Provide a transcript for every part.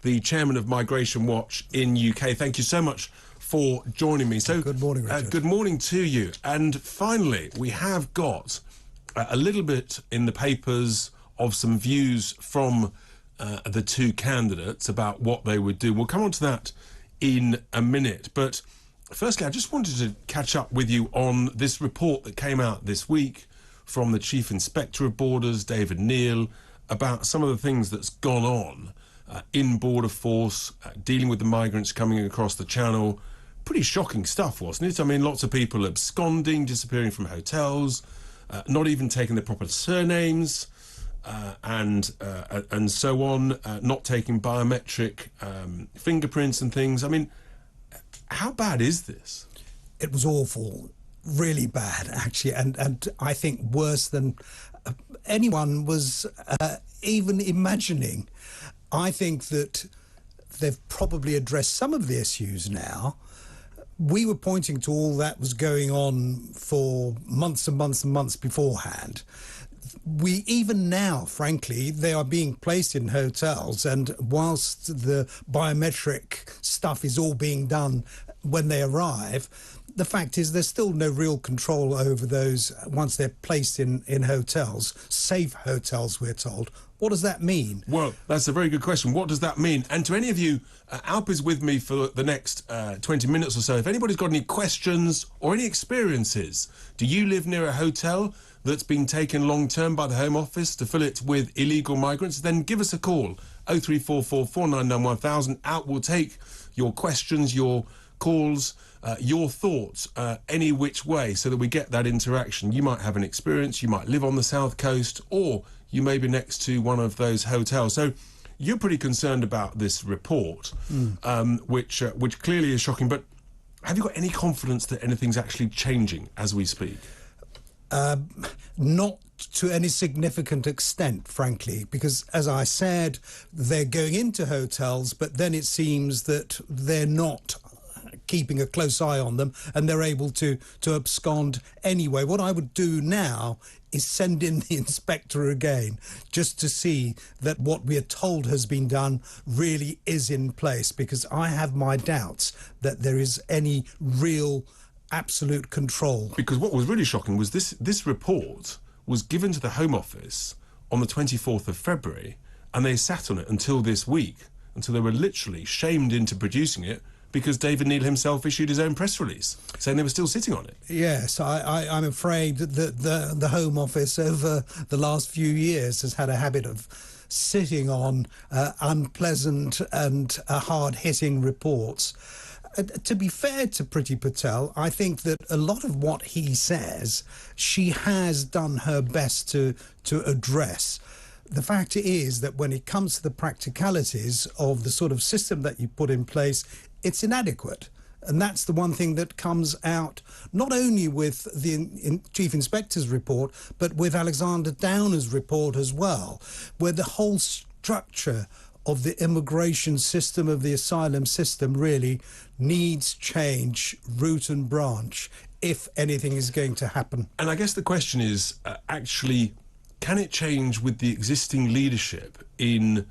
the chairman of Migration Watch in UK. Thank you so much for joining me. So, good morning, Richard. Good morning to you. And finally, we have got a little bit in the papers of some views from the two candidates about what they would do. We'll come on to that in a minute. But firstly, I just wanted to catch up with you on this report that came out this week from the Chief Inspector of Borders, David Neal, about some of the things that's gone on in Border Force, dealing with the migrants coming across the Channel. Pretty shocking stuff, wasn't it? I mean, lots of people absconding, disappearing from hotels, not even taking their proper surnames, and so on, not taking biometric fingerprints and things. I mean, how bad is this? It was awful, really bad, actually, and I think worse than anyone was even imagining. I think that they've probably addressed some of the issues now. We were pointing to all that was going on for months and months and months beforehand. We even now, frankly, they are being placed in hotels, and whilst the biometric stuff is all being done when they arrive, the fact is there's still no real control over those once they're placed in hotels, safe hotels, we're told. What does that mean? Well, that's a very good question. What does that mean? And to any of you, Alp is with me for the next 20 minutes or so. If anybody's got any questions or any experiences, do you live near a hotel that's been taken long-term by the Home Office to fill it with illegal migrants? Then give us a call, 0344 499 1000. Alp will take your questions, your calls, your thoughts, any which way, so that we get that interaction. You might have an experience, you might live on the South Coast, or you may be next to one of those hotels. So you're pretty concerned about this report, which clearly is shocking. But have you got any confidence that anything's actually changing as we speak? Not to any significant extent, frankly, because, as I said, they're going into hotels, but then it seems that they're not keeping a close eye on them, and they're able to abscond anyway. What I would do now is send in the inspector again, just to see that what we are told has been done really is in place, because I have my doubts that there is any real absolute control. Because what was really shocking was this report was given to the Home Office on the 24th of February, and they sat on it until this week, until they were literally shamed into producing it, because David Neal himself issued his own press release saying they were still sitting on it. Yes, I'm afraid that the Home Office over the last few years has had a habit of sitting on unpleasant and hard-hitting reports. To be fair to Priti Patel, I think that a lot of what he says, she has done her best to address. The fact is that when it comes to the practicalities of the sort of system that you put in place, it's inadequate. And that's the one thing that comes out not only with the Chief Inspector's report, but with Alexander Downer's report as well, where the whole structure of the immigration system, of the asylum system, really needs change, root and branch, if anything is going to happen. And I guess the question is, actually, can it change with the existing leadership in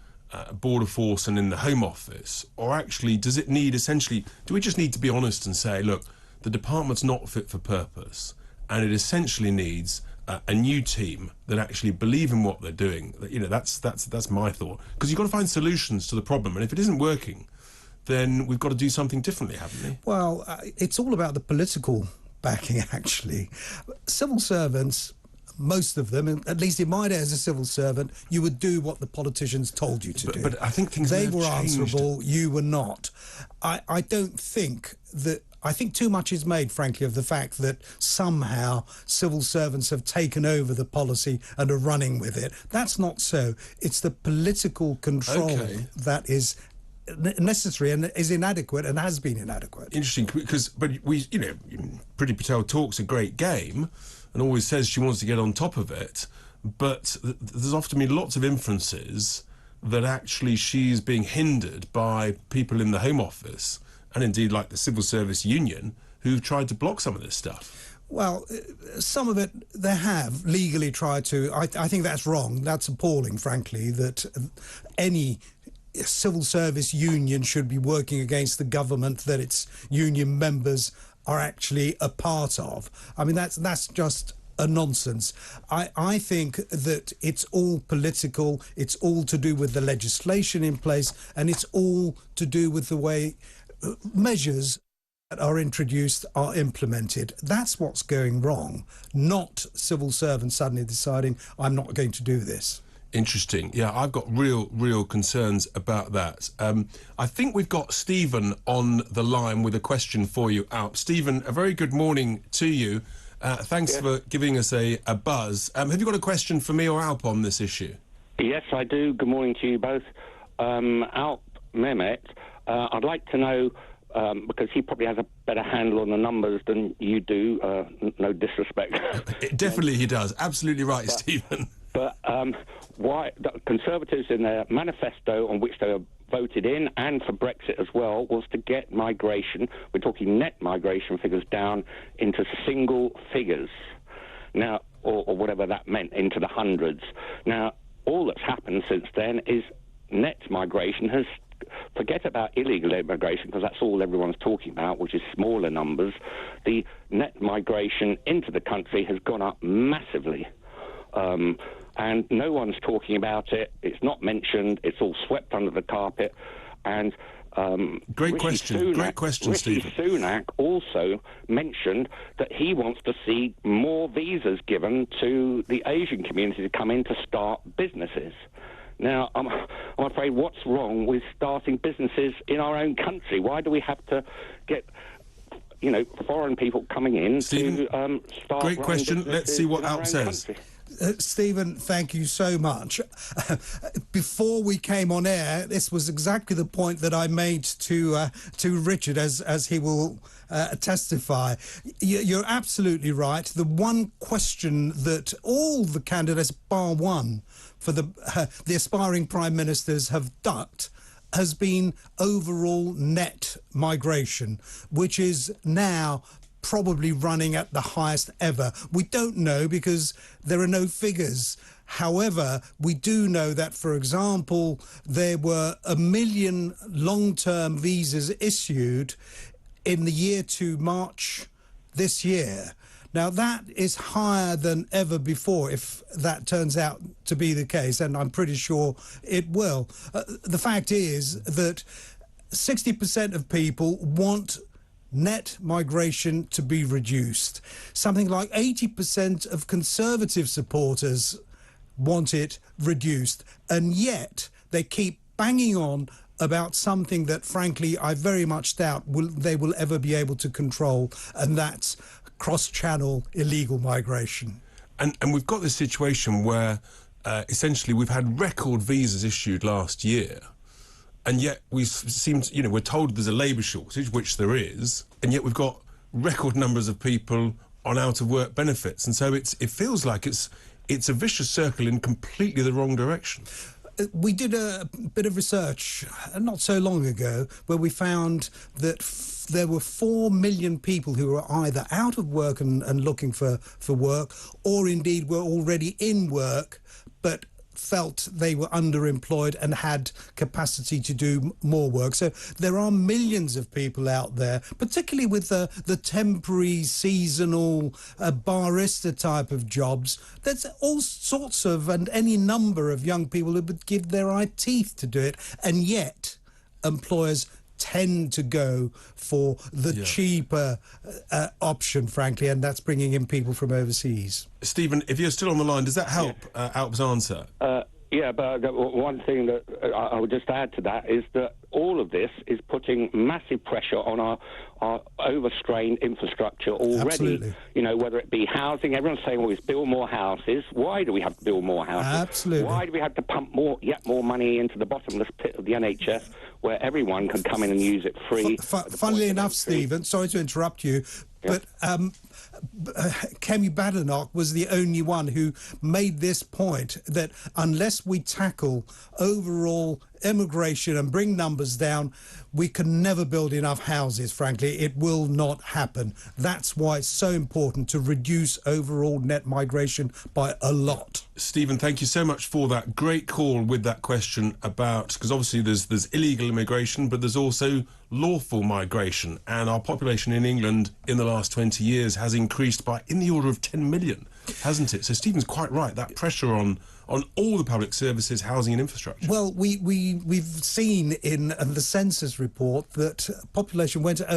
Border Force and in the Home Office? Or actually, does it need, essentially, do we just need to be honest and say, look, the department's not fit for purpose, and it essentially needs a new team that actually believe in what they're doing? You know, that's my thought. Because you've got to find solutions to the problem, and if it isn't working, then we've got to do something differently, haven't we? Well, it's all about the political backing, actually. Civil servants, most of them, at least in my day as a civil servant, you would do what the politicians told you to do. But I think things they have were changed. Answerable, you were not. I don't think that... I think too much is made, frankly, of the fact that somehow civil servants have taken over the policy and are running with it. That's not so. It's the political control that is necessary and is inadequate and has been inadequate. Interesting, because Priti Patel talks a great game and always says she wants to get on top of it, but there's often been lots of inferences that actually she's being hindered by people in the Home Office, and indeed like the Civil Service Union, who've tried to block some of this stuff. Well, some of it they have legally tried to. I think that's wrong. That's appalling, frankly, that any a civil service union should be working against the government that its union members are actually a part of. I mean, that's just a nonsense. I think that it's all political, it's all to do with the legislation in place, and it's all to do with the way measures that are introduced are implemented. That's what's going wrong, not civil servants suddenly deciding, I'm not going to do this. Interesting. Yeah, I've got real concerns about that. I think we've got Stephen on the line with a question for you, Alp. Stephen, a very good morning to you. Thanks for giving us a buzz. Have you got a question for me or Alp on this issue? Yes, I do. Good morning to you both. Alp Mehmet, I'd like to know, because he probably has a better handle on the numbers than you do, no disrespect. Definitely he does. Absolutely right, Stephen. But why the Conservatives in their manifesto, on which they were voted in, and for Brexit as well, was to get migration, we're talking net migration figures, down into single figures. Now, or whatever that meant, into the hundreds. Now, all that's happened since then is net migration has, forget about illegal immigration, because that's all everyone's talking about, which is smaller numbers. The net migration into the country has gone up massively. And no one's talking about it. It's not mentioned. It's all swept under the carpet. And Great question, Rishi Stephen. Sunak also mentioned that he wants to see more visas given to the Asian community to come in to start businesses. Now, I'm afraid what's wrong with starting businesses in our own country? Why do we have to get, foreign people coming in Stephen, to start? Great question. Let's see what Alp says. Stephen, thank you so much. Before we came on air, this was exactly the point that I made to Richard, as he will testify. You're absolutely right. The one question that all the candidates, bar one, for the aspiring prime ministers have ducked has been overall net migration, which is now probably running at the highest ever. We don't know because there are no figures. However, we do know that, for example, there were 1 million long-term visas issued in the year to March this year. Now, that is higher than ever before, if that turns out to be the case, and I'm pretty sure it will. The fact is that 60% of people want net migration to be reduced. Something like 80% of Conservative supporters want it reduced, and yet they keep banging on about something that, frankly, I very much doubt they will ever be able to control, and that's cross-channel illegal migration. And we've got this situation where essentially we've had record visas issued last year, and yet we seem to, we're told there's a labour shortage, which there is, and yet we've got record numbers of people on out-of-work benefits, and so it feels like it's a vicious circle in completely the wrong direction. We did a bit of research not so long ago where we found that there were 4 million people who were either out of work and looking for work, or indeed were already in work but felt they were underemployed and had capacity to do more work. So there are millions of people out there, particularly with the temporary, seasonal, barista type of jobs. There's all sorts of, and any number of young people who would give their eye teeth to do it, and yet employers tend to go for the cheaper option, frankly, and that's bringing in people from overseas. Stephen, if you're still on the line, does that help Alp's answer? Yeah, but one thing that I would just add to that is that all of this is putting massive pressure on our overstrained infrastructure already. Absolutely. Whether it be housing, everyone's saying, well, build more houses. Why do we have to build more houses? Absolutely. Why do we have to pump more money into the bottomless pit of the NHS, where everyone can come in and use it free? Funnily enough, Stephen, sorry to interrupt you, but Kemi Badenoch was the only one who made this point, that unless we tackle overall immigration and bring numbers down, we can never build enough houses. Frankly, it will not happen. That's why it's so important to reduce overall net migration by a lot. Stephen, thank you so much for that great call with that question about, because obviously there's illegal immigration, but there's also lawful migration, and our population in England in the last 20 years has increased by in the order of 10 million, hasn't it? So Stephen's quite right, that pressure on all the public services, housing and infrastructure. Well, we've seen in the census report that population went up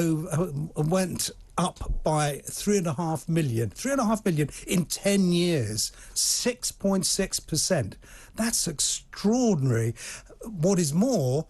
by 3.5 million. 3.5 million in 10 years, 6.6%. That's extraordinary. What is more,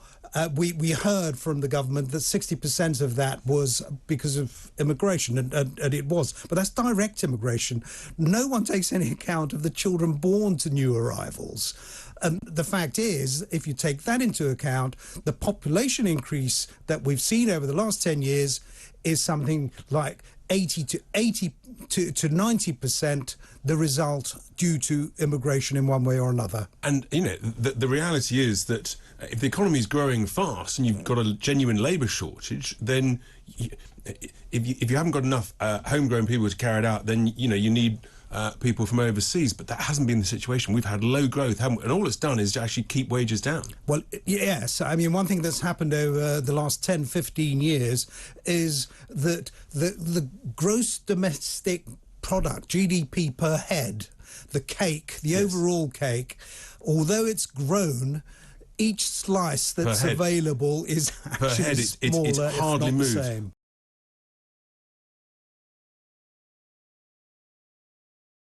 we heard from the government that 60% of that was because of immigration, and it was. But that's direct immigration. No one takes any account of the children born to new arrivals. And the fact is, if you take that into account, the population increase that we've seen over the last 10 years is something like 80 to 90% the result due to immigration in one way or another. And, you know, the reality is that if the economy is growing fast and you've got a genuine labour shortage, then if you haven't got enough homegrown people to carry it out, then, you know, you need people from overseas. But that hasn't been the situation. We've had low growth, haven't we? And all it's done is to actually keep wages down. Well, yes. I mean, one thing that's happened over the last 10, 15 years is that the gross domestic product, GDP per head, the cake, the overall cake, although it's grown, each slice that's available is actually smaller, it's hardly if not moved. the same.